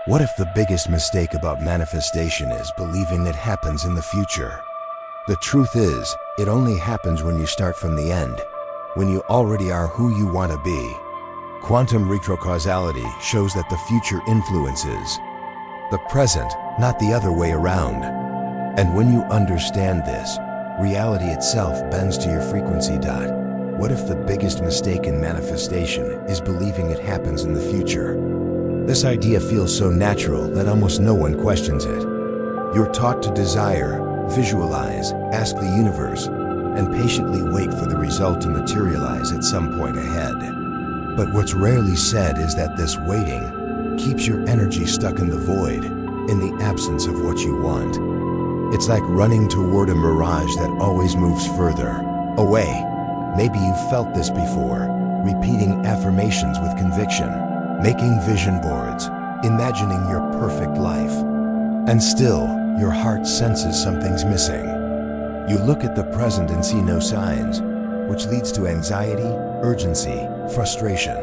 What if the biggest mistake about manifestation is believing it happens in the future? The truth is, it only happens when you start from the end, when you already are who you want to be. Quantum retrocausality shows that the future influences the present, not the other way around. And when you understand this, reality itself bends to your frequency. What if the biggest mistake in manifestation is believing it happens in the future? This idea feels so natural that almost no one questions it. You're taught to desire, visualize, ask the universe, and patiently wait for the result to materialize at some point ahead. But what's rarely said is that this waiting keeps your energy stuck in the void, in the absence of what you want. It's like running toward a mirage that always moves further away. Maybe you've felt this before, repeating affirmations with conviction, making vision boards, imagining your perfect life. And still, your heart senses something's missing. You look at the present and see no signs, which leads to anxiety, urgency, frustration.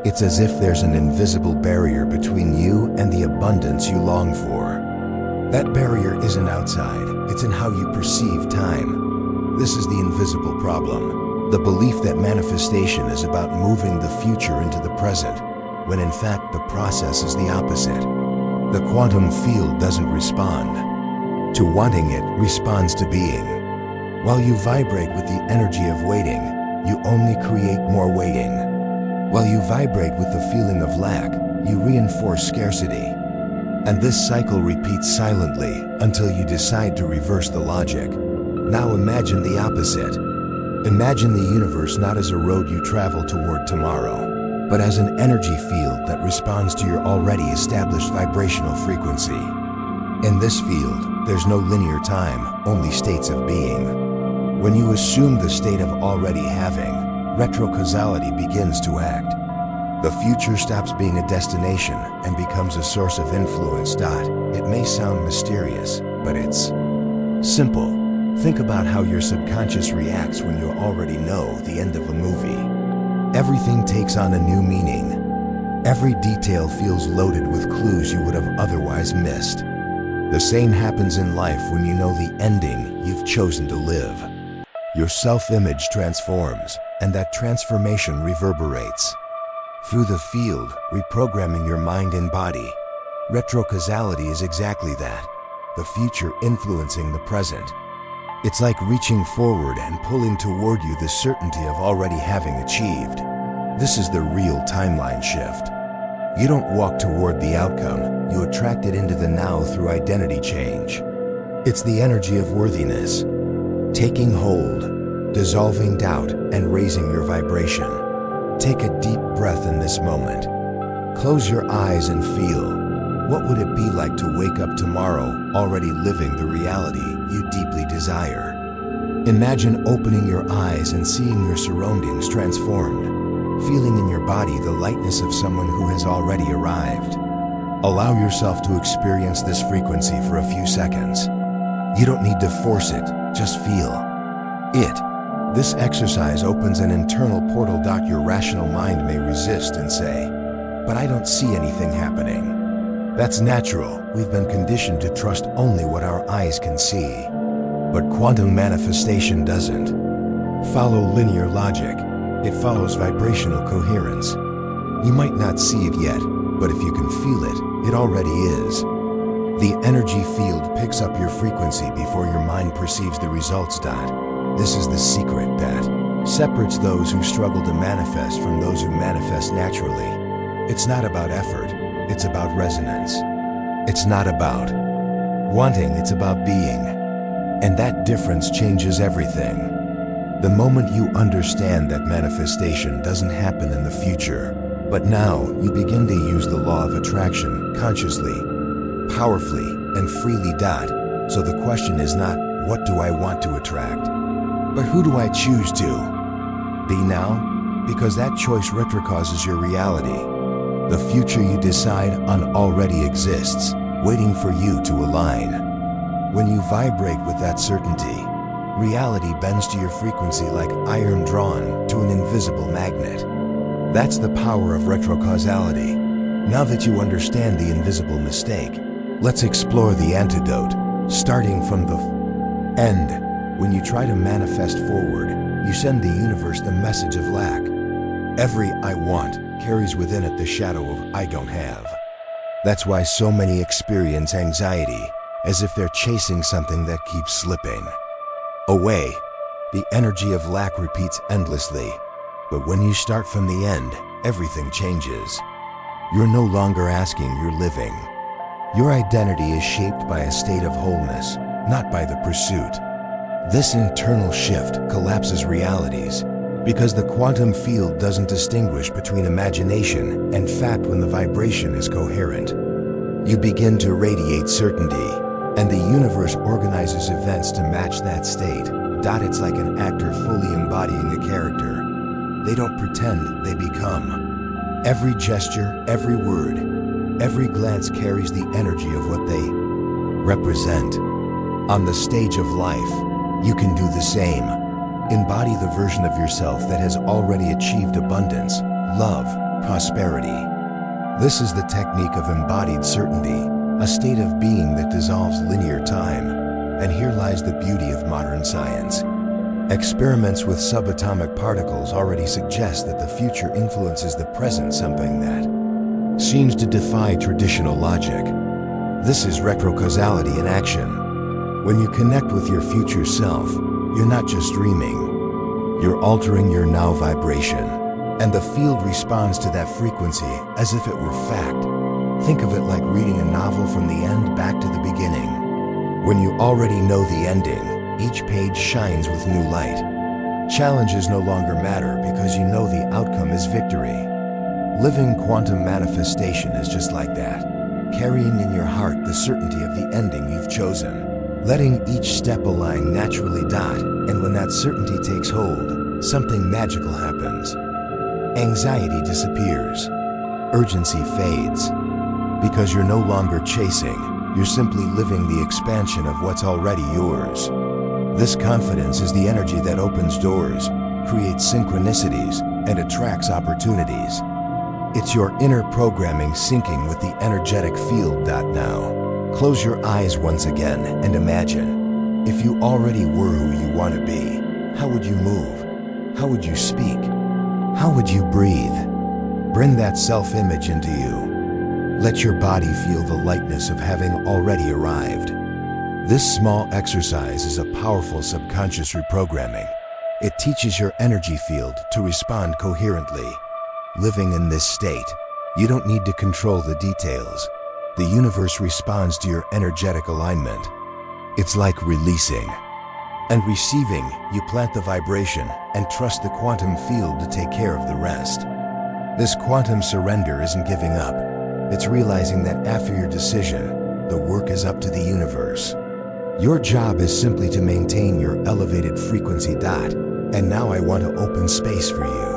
It's as if there's an invisible barrier between you and the abundance you long for. That barrier isn't outside, it's in how you perceive time. This is the invisible problem. The belief that manifestation is about moving the future into the present, when in fact the process is the opposite. The quantum field doesn't respond to wanting, it responds to being. While you vibrate with the energy of waiting, you only create more waiting. While you vibrate with the feeling of lack, you reinforce scarcity. And this cycle repeats silently until you decide to reverse the logic. Now imagine the opposite. Imagine the universe not as a road you travel toward tomorrow, but as an energy field that responds to your already established vibrational frequency. In this field, there's no linear time, only states of being. When you assume the state of already having, retrocausality begins to act. The future stops being a destination and becomes a source of influence. It may sound mysterious, but it's simple. Think about how your subconscious reacts when you already know the end of a movie. Everything takes on a new meaning. Every detail feels loaded with clues you would have otherwise missed. The same happens in life when you know the ending you've chosen to live. Your self-image transforms, and that transformation reverberates through the field, reprogramming your mind and body. Retrocausality is exactly that, the future influencing the present. It's like reaching forward and pulling toward you the certainty of already having achieved. This is the real timeline shift. You don't walk toward the outcome, you attract it into the now through identity change. It's the energy of worthiness, taking hold, dissolving doubt, and raising your vibration. Take a deep breath in this moment. Close your eyes and feel. What would it be like to wake up tomorrow already living the reality you deeply desire? Imagine opening your eyes and seeing your surroundings transformed, feeling in your body the lightness of someone who has already arrived. Allow yourself to experience this frequency for a few seconds. You don't need to force it, just feel it. This exercise opens an internal portal. Your rational mind may resist and say, "But I don't see anything happening." That's natural. We've been conditioned to trust only what our eyes can see. But quantum manifestation doesn't follow linear logic. It follows vibrational coherence. You might not see it yet, but if you can feel it, it already is. The energy field picks up your frequency before your mind perceives the results. This is the secret that separates those who struggle to manifest from those who manifest naturally. It's not about effort. It's about resonance. It's not about wanting, it's about being. And that difference changes everything. The moment you understand that manifestation doesn't happen in the future, but now you begin to use the law of attraction consciously, powerfully, and freely. So the question is not, what do I want to attract? But who do I choose to be now? Because that choice retrocauses your reality. The future you decide on already exists, waiting for you to align. When you vibrate with that certainty, reality bends to your frequency like iron drawn to an invisible magnet. That's the power of retrocausality. Now that you understand the invisible mistake, let's explore the antidote, starting from the end. When you try to manifest forward, you send the universe the message of lack. Every "I want" carries within it the shadow of "I don't have." That's why so many experience anxiety, as if they're chasing something that keeps slipping away. The energy of lack repeats endlessly, but when you start from the end, everything changes. You're no longer asking, you're living. Your identity is shaped by a state of wholeness, not by the pursuit. This internal shift collapses realities, because the quantum field doesn't distinguish between imagination and fact when the vibration is coherent. You begin to radiate certainty, and the universe organizes events to match that state. It's like an actor fully embodying a character. They don't pretend, they become. Every gesture, every word, every glance carries the energy of what they represent. On the stage of life, you can do the same. Embody the version of yourself that has already achieved abundance, love, prosperity. This is the technique of embodied certainty, a state of being that dissolves linear time. And here lies the beauty of modern science. Experiments with subatomic particles already suggest that the future influences the present, something that seems to defy traditional logic. This is retrocausality in action. When you connect with your future self, you're not just dreaming. You're altering your now vibration, and the field responds to that frequency as if it were fact. Think of it like reading a novel from the end back to the beginning. When you already know the ending, each page shines with new light. Challenges no longer matter because you know the outcome is victory. Living quantum manifestation is just like that, carrying in your heart the certainty of the ending you've chosen, letting each step align naturally. And when that certainty takes hold, something magical happens. Anxiety disappears. Urgency fades. Because you're no longer chasing, you're simply living the expansion of what's already yours. This confidence is the energy that opens doors, creates synchronicities, and attracts opportunities. It's your inner programming syncing with the energetic field. Now, close your eyes once again and imagine, if you already were who you want to be, how would you move? How would you speak? How would you breathe? Bring that self-image into you. Let your body feel the lightness of having already arrived. This small exercise is a powerful subconscious reprogramming. It teaches your energy field to respond coherently. Living in this state, you don't need to control the details. The universe responds to your energetic alignment. It's like releasing and receiving. You plant the vibration and trust the quantum field to take care of the rest. This quantum surrender isn't giving up. It's realizing that after your decision, the work is up to the universe. Your job is simply to maintain your elevated frequency. And now I want to open space for you.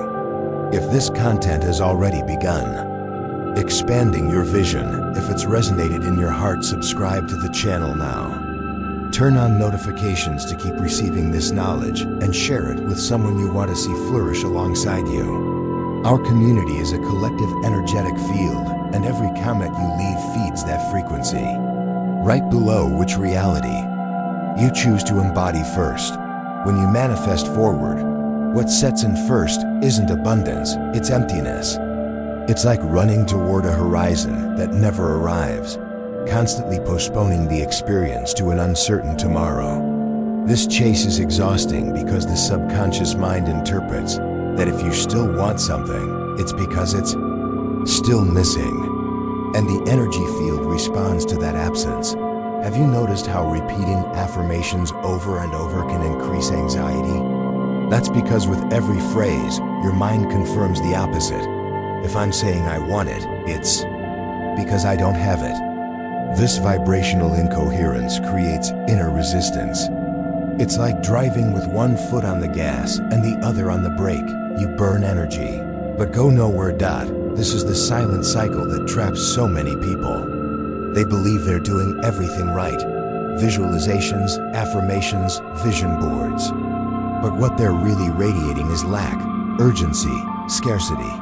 If this content has already begun expanding your vision, if it's resonated in your heart, subscribe to the channel now. Turn on notifications to keep receiving this knowledge and share it with someone you want to see flourish alongside you. Our community is a collective energetic field, and every comment you leave feeds that frequency. Right below which reality you choose to embody first. When you manifest forward, what sets in first isn't abundance, it's emptiness. It's like running toward a horizon that never arrives, constantly postponing the experience to an uncertain tomorrow. This chase is exhausting because the subconscious mind interprets that if you still want something, it's because it's still missing. And the energy field responds to that absence. Have you noticed how repeating affirmations over and over can increase anxiety? That's because with every phrase, your mind confirms the opposite. If I'm saying I want it, it's because I don't have it. This vibrational incoherence creates inner resistance. It's like driving with one foot on the gas and the other on the brake. You burn energy, but go nowhere. This is the silent cycle that traps so many people. They believe they're doing everything right. Visualizations, affirmations, vision boards. But what they're really radiating is lack, urgency, scarcity.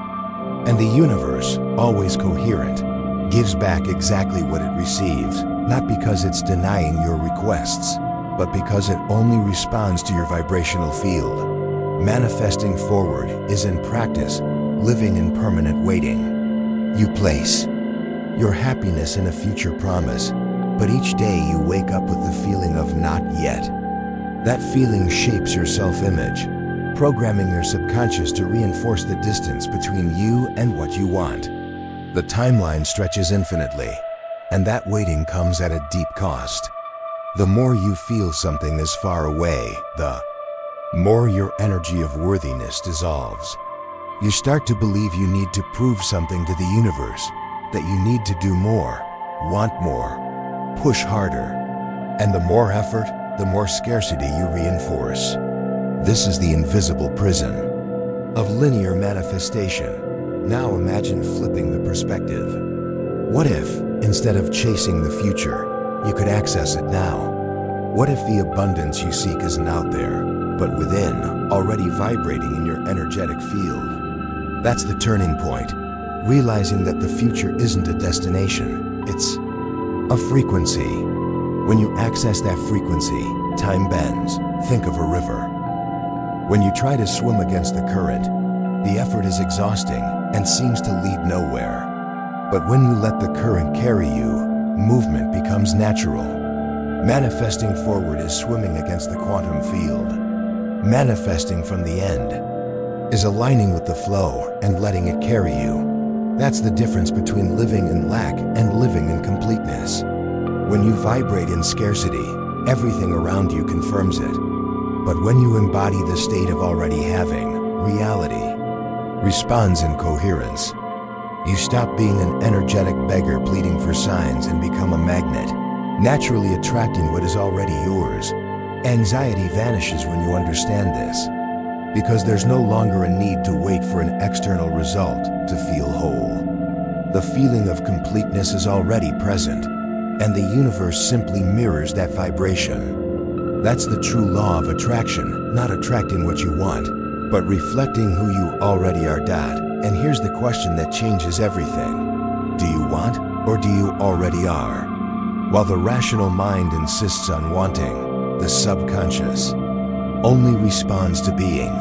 And the universe, always coherent, gives back exactly what it receives, not because it's denying your requests, but because it only responds to your vibrational field. Manifesting forward is in practice, living in permanent waiting. You place your happiness in a future promise, but each day you wake up with the feeling of not yet. That feeling shapes your self-image, programming your subconscious to reinforce the distance between you and what you want. The timeline stretches infinitely, and that waiting comes at a deep cost. The more you feel something is far away, the more your energy of worthiness dissolves. You start to believe you need to prove something to the universe, that you need to do more, want more, push harder. And the more effort, the more scarcity you reinforce. This is the invisible prison of linear manifestation. Now imagine flipping the perspective. What if, instead of chasing the future, you could access it now? What if the abundance you seek isn't out there, but within, already vibrating in your energetic field? That's the turning point, realizing that the future isn't a destination, it's a frequency. When you access that frequency, time bends. Think of a river. When you try to swim against the current, the effort is exhausting and seems to lead nowhere. But when you let the current carry you, movement becomes natural. Manifesting forward is swimming against the quantum field. Manifesting from the end is aligning with the flow and letting it carry you. That's the difference between living in lack and living in completeness. When you vibrate in scarcity, everything around you confirms it. But when you embody the state of already having, reality responds in coherence. You stop being an energetic beggar pleading for signs and become a magnet, naturally attracting what is already yours. Anxiety vanishes when you understand this, because there's no longer a need to wait for an external result to feel whole. The feeling of completeness is already present, and the universe simply mirrors that vibration. That's the true law of attraction, not attracting what you want, but reflecting who you already are. And here's the question that changes everything. Do you want, or do you already are? While the rational mind insists on wanting, the subconscious only responds to being.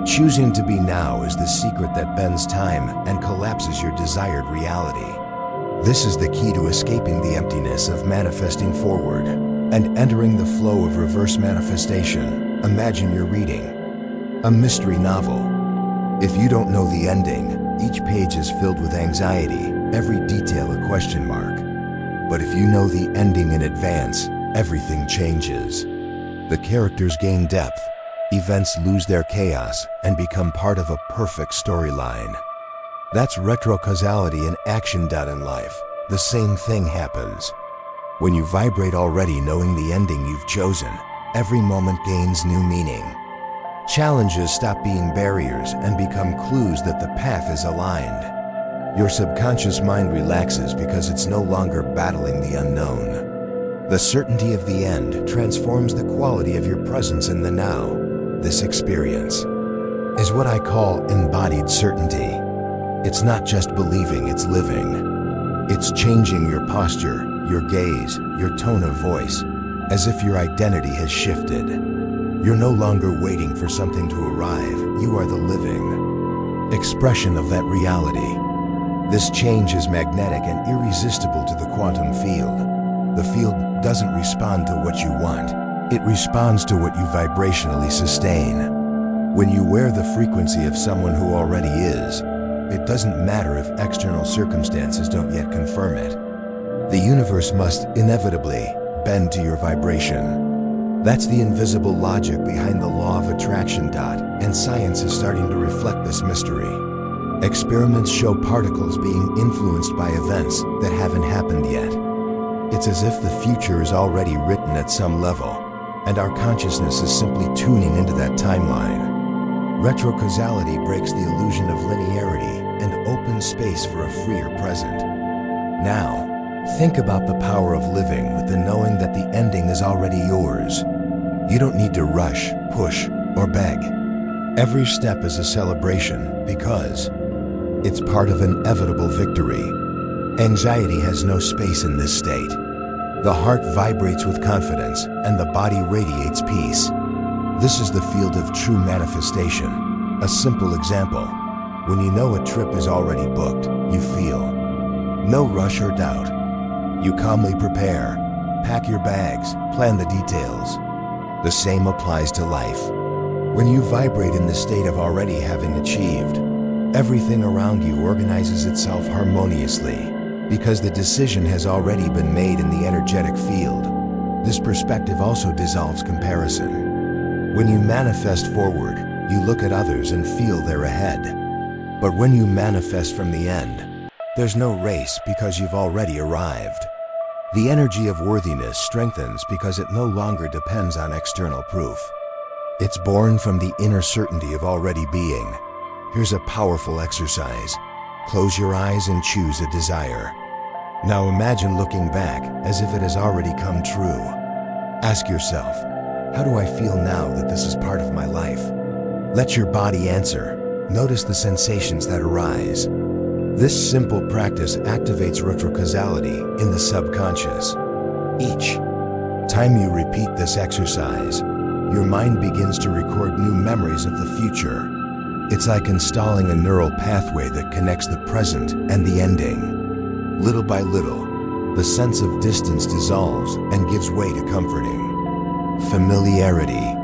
Choosing to be now is the secret that bends time and collapses your desired reality. This is the key to escaping the emptiness of manifesting forward and entering the flow of reverse manifestation. Imagine you're reading a mystery novel. If you don't know the ending, each page is filled with anxiety, every detail a question mark. But if you know the ending in advance, everything changes. The characters gain depth, events lose their chaos, and become part of a perfect storyline. That's retrocausality in action. In life, the same thing happens. When you vibrate already knowing the ending you've chosen, every moment gains new meaning. Challenges stop being barriers and become clues that the path is aligned. Your subconscious mind relaxes because it's no longer battling the unknown. The certainty of the end transforms the quality of your presence in the now. This experience is what I call embodied certainty. It's not just believing, it's living. It's changing your posture, your gaze, your tone of voice, as if your identity has shifted. You're no longer waiting for something to arrive. You are the living expression of that reality. This change is magnetic and irresistible to the quantum field. The field doesn't respond to what you want. It responds to what you vibrationally sustain. When you wear the frequency of someone who already is, it doesn't matter if external circumstances don't yet confirm it. The universe must inevitably bend to your vibration. That's the invisible logic behind the law of attraction. And science is starting to reflect this mystery. Experiments show particles being influenced by events that haven't happened yet. It's as if the future is already written at some level, and our consciousness is simply tuning into that timeline. Retrocausality breaks the illusion of linearity and opens space for a freer present. Now, think about the power of living with the knowing that the ending is already yours. You don't need to rush, push, or beg. Every step is a celebration because It's part of inevitable victory. Anxiety has no space in this state. The heart vibrates with confidence, and the body radiates peace. This is the field of true manifestation. A simple example. When you know a trip is already booked, you feel no rush or doubt. You calmly prepare, pack your bags, plan the details. The same applies to life. When you vibrate in the state of already having achieved, everything around you organizes itself harmoniously because the decision has already been made in the energetic field. This perspective also dissolves comparison. When you manifest forward, you look at others and feel they're ahead. But when you manifest from the end, there's no race because you've already arrived. The energy of worthiness strengthens because it no longer depends on external proof. It's born from the inner certainty of already being. Here's a powerful exercise. Close your eyes and choose a desire. Now imagine looking back as if it has already come true. Ask yourself, how do I feel now that this is part of my life? Let your body answer. Notice the sensations that arise. This simple practice activates retrocausality in the subconscious. Each time you repeat this exercise, your mind begins to record new memories of the future. It's like installing a neural pathway that connects the present and the ending. Little by little, the sense of distance dissolves and gives way to comforting familiarity.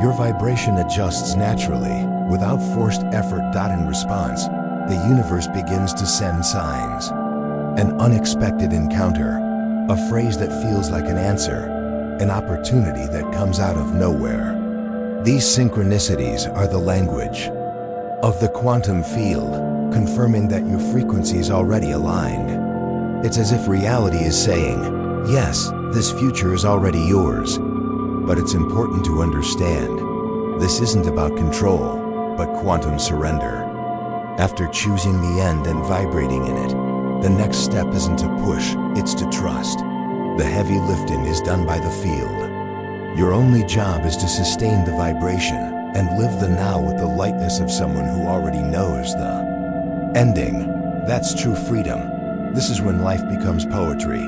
Your vibration adjusts naturally, without forced effort. In response, the universe begins to send signs. An unexpected encounter, a phrase that feels like an answer, an opportunity that comes out of nowhere. These synchronicities are the language of the quantum field, confirming that your frequency is already aligned. It's as if reality is saying, yes, this future is already yours. But it's important to understand, this isn't about control, but quantum surrender. After choosing the end and vibrating in it, the next step isn't to push, it's to trust. The heavy lifting is done by the field. Your only job is to sustain the vibration and live the now with the lightness of someone who already knows the ending. That's true freedom. This is when life becomes poetry.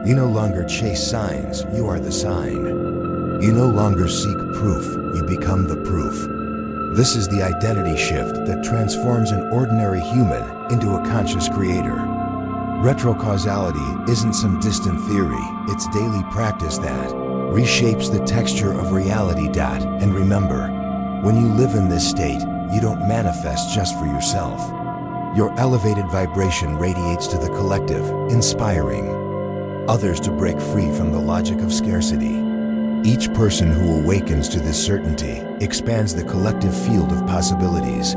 You no longer chase signs, you are the sign. You no longer seek proof, you become the proof. This is the identity shift that transforms an ordinary human into a conscious creator. Retrocausality isn't some distant theory, it's daily practice that reshapes the texture of reality. And remember, when you live in this state, you don't manifest just for yourself. Your elevated vibration radiates to the collective, inspiring others to break free from the logic of scarcity. Each person who awakens to this certainty expands the collective field of possibilities.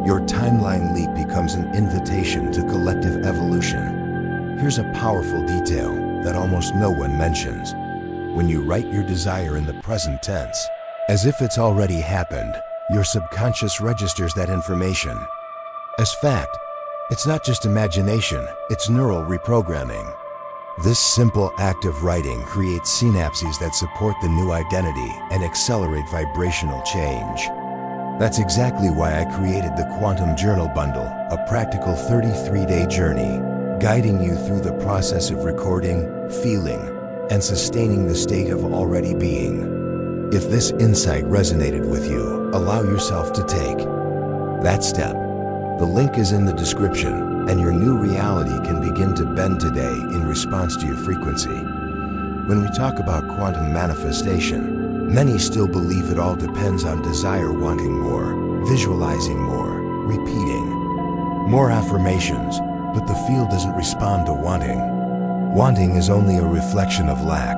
Your timeline leap becomes an invitation to collective evolution. Here's a powerful detail that almost no one mentions. When you write your desire in the present tense, as if it's already happened, your subconscious registers that information as fact. It's not just imagination, it's neural reprogramming. This simple act of writing creates synapses that support the new identity and accelerate vibrational change. That's exactly why I created the Quantum Journal Bundle, a practical 33-day journey, guiding you through the process of recording, feeling, and sustaining the state of already being. If this insight resonated with you, allow yourself to take that step. The link is in the description, and your new reality can begin to bend today in response to your frequency. When we talk about quantum manifestation, many still believe it all depends on desire, wanting more, visualizing more, repeating more affirmations, but the field doesn't respond to wanting. Wanting is only a reflection of lack.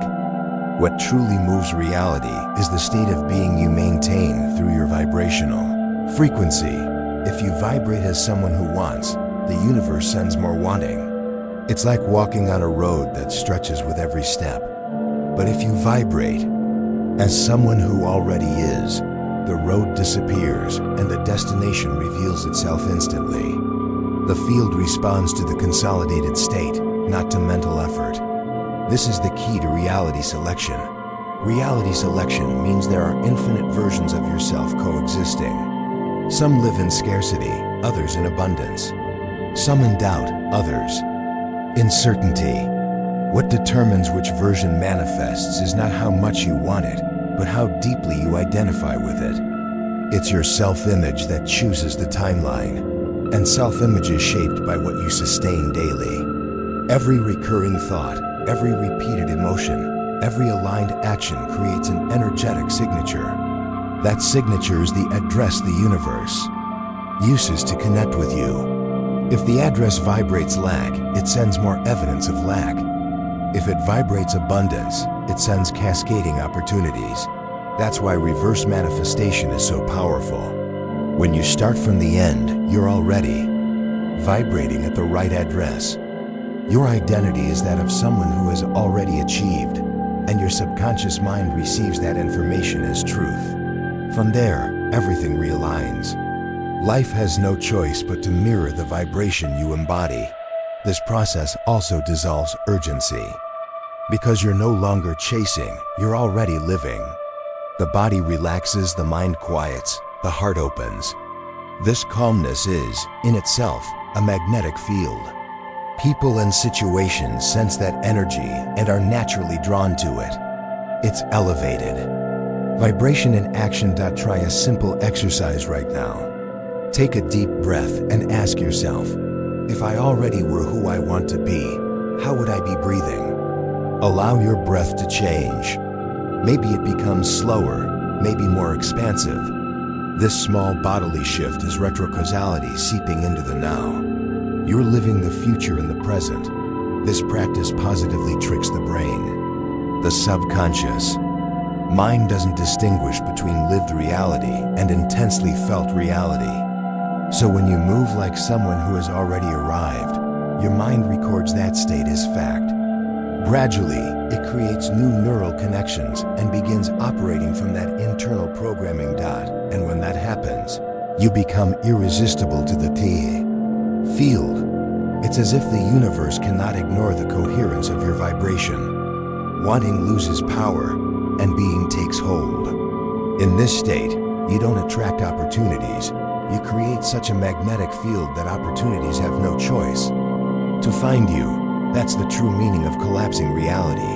What truly moves reality is the state of being you maintain through your vibrational frequency. If you vibrate as someone who wants, the universe sends more wanting. It's like walking on a road that stretches with every step. But if you vibrate as someone who already is, the road disappears and the destination reveals itself instantly. The field responds to the consolidated state, not to mental effort. This is the key to reality selection. Reality selection means there are infinite versions of yourself coexisting. Some live in scarcity, others in abundance. Some in doubt, others in certainty. What determines which version manifests is not how much you want it, but how deeply you identify with it. It's your self-image that chooses the timeline, and self-image is shaped by what you sustain daily. Every recurring thought, every repeated emotion, every aligned action creates an energetic signature. That signature is the address the universe uses to connect with you. If the address vibrates lack, it sends more evidence of lack. If it vibrates abundance, it sends cascading opportunities. That's why reverse manifestation is so powerful. When you start from the end, you're already vibrating at the right address. Your identity is that of someone who has already achieved, and your subconscious mind receives that information as truth. From there, everything realigns. Life has no choice but to mirror the vibration you embody. This process also dissolves urgency. Because you're no longer chasing, you're already living. The body relaxes, the mind quiets, the heart opens. This calmness is, in itself, a magnetic field. People and situations sense that energy and are naturally drawn to it. It's elevated. Vibration in action. Try a simple exercise right now. Take a deep breath and ask yourself, if I already were who I want to be, how would I be breathing? Allow your breath to change. Maybe it becomes slower, maybe more expansive. This small bodily shift is retrocausality seeping into the now. You're living the future in the present. This practice positively tricks the brain. The subconscious mind doesn't distinguish between lived reality and intensely felt reality. So when you move like someone who has already arrived, your mind records that state as fact. Gradually, it creates new neural connections and begins operating from that internal programming dot. And when that happens, you become irresistible to the field. It's as if the universe cannot ignore the coherence of your vibration. Wanting loses power, and being takes hold. In this state, you don't attract opportunities. You create such a magnetic field that opportunities have no choice to find you. That's the true meaning of collapsing reality.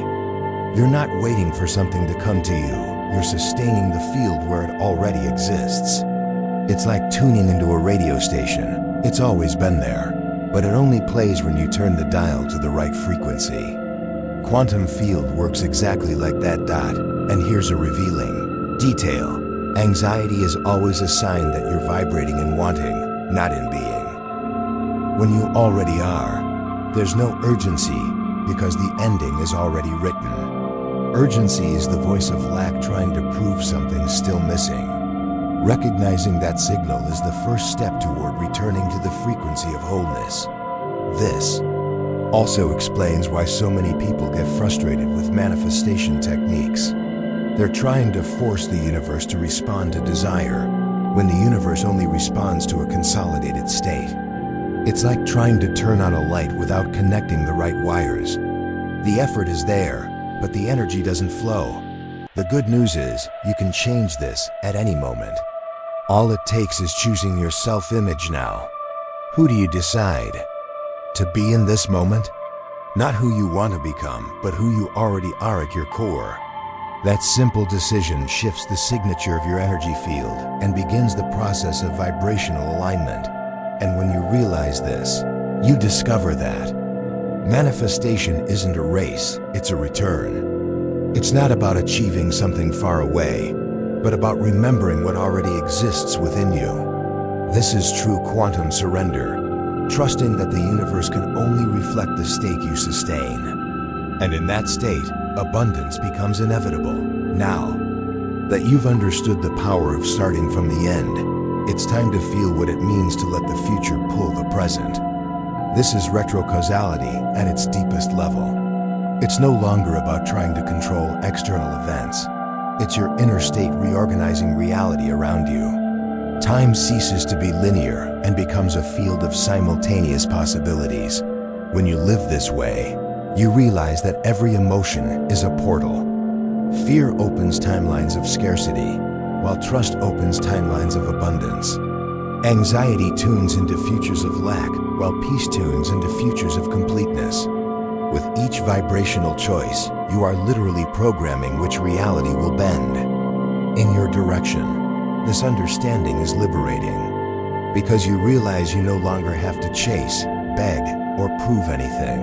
You're not waiting for something to come to you. You're sustaining the field where it already exists. It's like tuning into a radio station. It's always been there, but it only plays when you turn the dial to the right frequency. Quantum field works exactly like that dot, and here's a revealing detail. Anxiety is always a sign that you're vibrating in wanting, not in being. When you already are, there's no urgency because the ending is already written. Urgency is the voice of lack trying to prove something's still missing. Recognizing that signal is the first step toward returning to the frequency of wholeness. This also explains why so many people get frustrated with manifestation techniques. They're trying to force the universe to respond to desire, when the universe only responds to a consolidated state. It's like trying to turn on a light without connecting the right wires. The effort is there, but the energy doesn't flow. The good news is, you can change this at any moment. All it takes is choosing your self-image now. Who do you decide to be in this moment? Not who you want to become, but who you already are at your core. That simple decision shifts the signature of your energy field and begins the process of vibrational alignment. And when you realize this, you discover that manifestation isn't a race, it's a return. It's not about achieving something far away, but about remembering what already exists within you. This is true quantum surrender, trusting that the universe can only reflect the state you sustain. And in that state, abundance becomes inevitable. Now that you've understood the power of starting from the end, it's time to feel what it means to let the future pull the present. This is retrocausality at its deepest level. It's no longer about trying to control external events. It's your inner state reorganizing reality around you. Time ceases to be linear and becomes a field of simultaneous possibilities. When you live this way, you realize that every emotion is a portal. Fear opens timelines of scarcity, while trust opens timelines of abundance. Anxiety tunes into futures of lack, while peace tunes into futures of completeness. With each vibrational choice, you are literally programming which reality will bend in your direction. This understanding is liberating, because you realize you no longer have to chase, beg, or prove anything.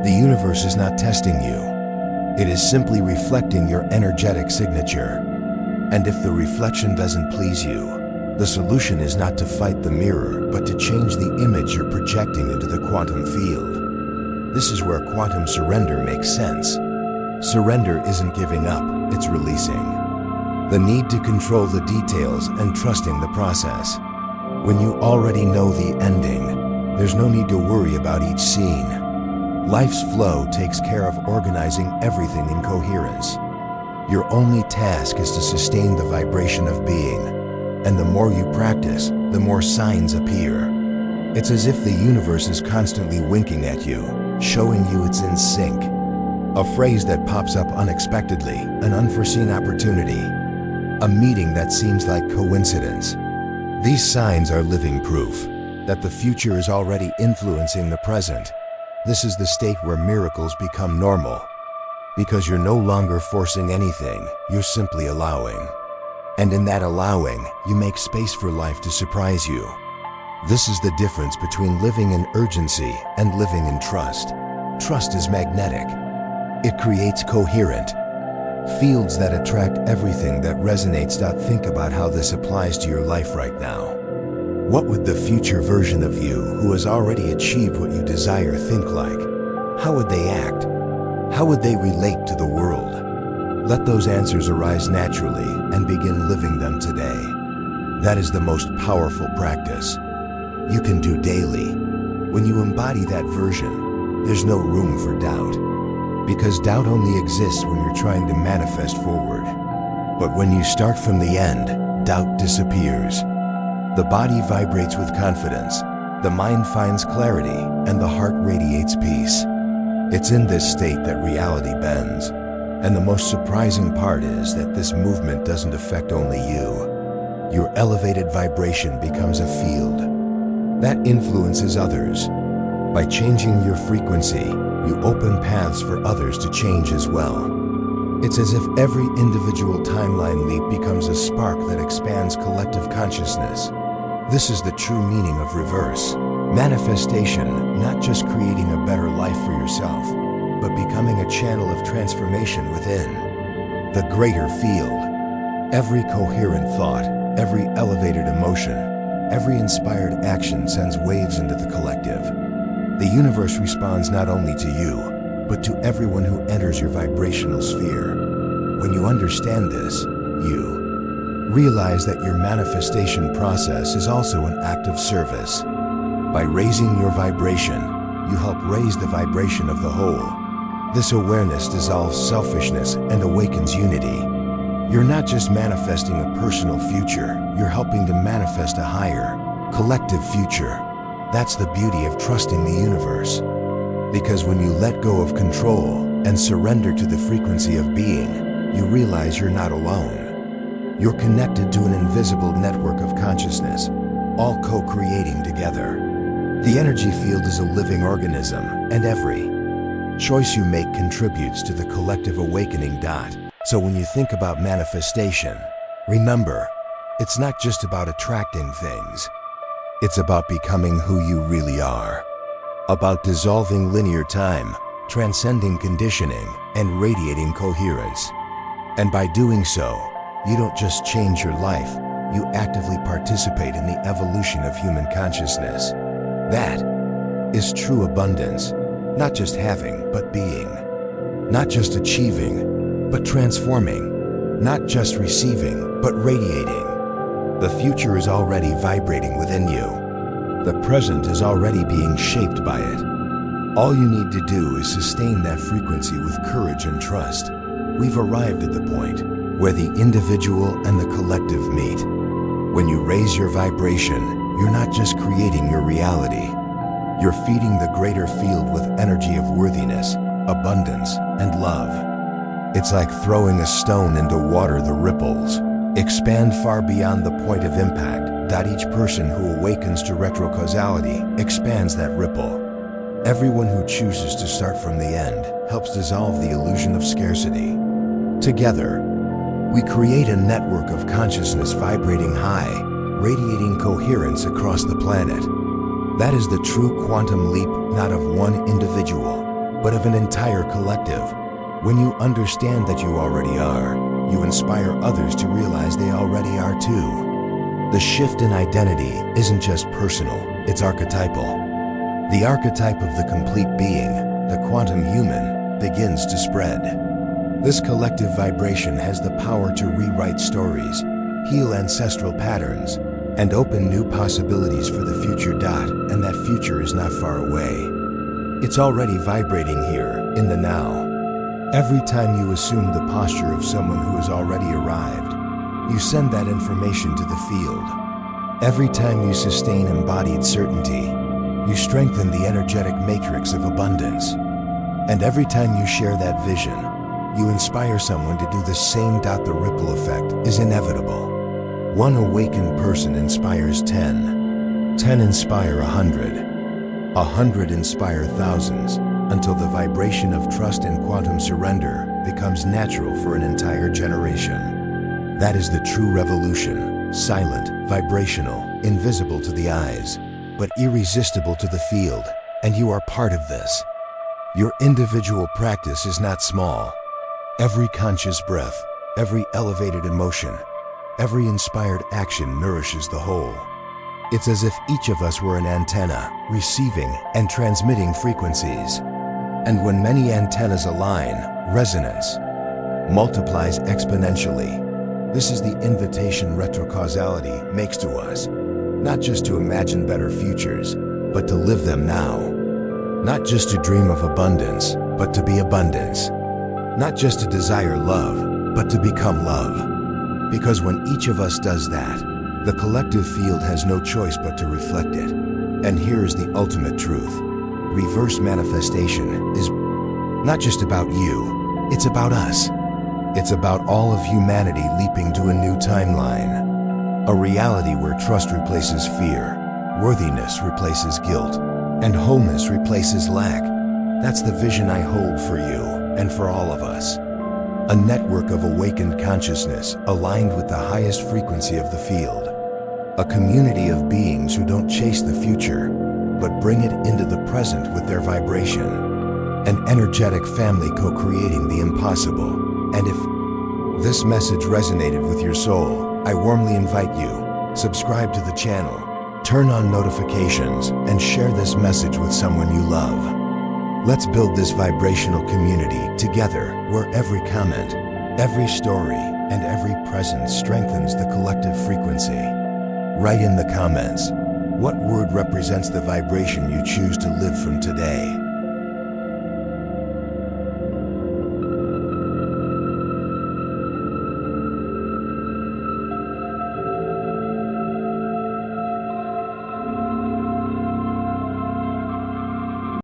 The universe is not testing you. It is simply reflecting your energetic signature. And if the reflection doesn't please you, the solution is not to fight the mirror, but to change the image you're projecting into the quantum field. This is where quantum surrender makes sense. Surrender isn't giving up, it's releasing the need to control the details and trusting the process. When you already know the ending, there's no need to worry about each scene. Life's flow takes care of organizing everything in coherence. Your only task is to sustain the vibration of being, and the more you practice, the more signs appear. It's as if the universe is constantly winking at you, showing you it's in sync. A phrase that pops up unexpectedly, an unforeseen opportunity, a meeting that seems like coincidence. These signs are living proof that the future is already influencing the present. This is the state where miracles become normal, because you're no longer forcing anything, you're simply allowing. And in that allowing, you make space for life to surprise you. This is the difference between living in urgency and living in trust. Trust is magnetic. It creates coherent fields that attract everything that resonates. Think about how this applies to your life right now. What would the future version of you who has already achieved what you desire think like? How would they act? How would they relate to the world? Let those answers arise naturally and begin living them today. That is the most powerful practice you can do daily. When you embody that version, there's no room for doubt. Because doubt only exists when you're trying to manifest forward. But when you start from the end, doubt disappears. The body vibrates with confidence, the mind finds clarity, and the heart radiates peace. It's in this state that reality bends. And the most surprising part is that this movement doesn't affect only you. Your elevated vibration becomes a field that influences others. By changing your frequency, you open paths for others to change as well. It's as if every individual timeline leap becomes a spark that expands collective consciousness. This is the true meaning of reverse manifestation, not just creating a better life for yourself, but becoming a channel of transformation within the greater field. Every coherent thought, every elevated emotion, every inspired action sends waves into the collective. The universe responds not only to you, but to everyone who enters your vibrational sphere. When you understand this, you realize that your manifestation process is also an act of service. By raising your vibration, you help raise the vibration of the whole. This awareness dissolves selfishness and awakens unity. You're not just manifesting a personal future, you're helping to manifest a higher, collective future. That's the beauty of trusting the universe. Because when you let go of control and surrender to the frequency of being, you realize you're not alone. You're connected to an invisible network of consciousness, all co-creating together. The energy field is a living organism, and every choice you make contributes to the collective awakening. So when you think about manifestation, remember, it's not just about attracting things. It's about becoming who you really are. About dissolving linear time, transcending conditioning, and radiating coherence. And by doing so, you don't just change your life, you actively participate in the evolution of human consciousness. That is true abundance, not just having, but being. Not just achieving, but transforming. Not just receiving, but radiating. The future is already vibrating within you. The present is already being shaped by it. All you need to do is sustain that frequency with courage and trust. We've arrived at the point where the individual and the collective meet. When you raise your vibration, you're not just creating your reality. You're feeding the greater field with energy of worthiness, abundance, and love. It's like throwing a stone into water. The ripples expand far beyond the point of impact. Each person who awakens to retrocausality expands that ripple. Everyone who chooses to start from the end helps dissolve the illusion of scarcity. Together, we create a network of consciousness vibrating high, radiating coherence across the planet. That is the true quantum leap, not of one individual, but of an entire collective. When you understand that you already are, you inspire others to realize they already are too. The shift in identity isn't just personal, it's archetypal. The archetype of the complete being, the quantum human, begins to spread. This collective vibration has the power to rewrite stories, heal ancestral patterns, and open new possibilities for the future. And that future is not far away. It's already vibrating here, in the now. Every time you assume the posture of someone who has already arrived, you send that information to the field. Every time you sustain embodied certainty, you strengthen the energetic matrix of abundance. And every time you share that vision, you inspire someone to do the same. The ripple effect is inevitable. One awakened person inspires 10. 10 inspire 100. 100 inspire thousands, until the vibration of trust and quantum surrender becomes natural for an entire generation. That is the true revolution, silent, vibrational, invisible to the eyes, but irresistible to the field, and you are part of this. Your individual practice is not small. Every conscious breath, every elevated emotion, every inspired action nourishes the whole. It's as if each of us were an antenna, receiving and transmitting frequencies. And when many antennas align, resonance multiplies exponentially. This is the invitation retrocausality makes to us, not just to imagine better futures, but to live them now. Not just to dream of abundance, but to be abundance. Not just to desire love, but to become love. Because when each of us does that, the collective field has no choice but to reflect it. And here is the ultimate truth. Reverse manifestation is not just about you, it's about us. It's about all of humanity leaping to a new timeline. A reality where trust replaces fear, worthiness replaces guilt, and wholeness replaces lack. That's the vision I hold for you and for all of us. A network of awakened consciousness aligned with the highest frequency of the field. A community of beings who don't chase the future, but bring it into the present with their vibration. An energetic family co-creating the impossible. And if this message resonated with your soul, I warmly invite you, subscribe to the channel, turn on notifications, and share this message with someone you love. Let's build this vibrational community together, where every comment, every story, and every presence strengthens the collective frequency. Write in the comments, what word represents the vibration you choose to live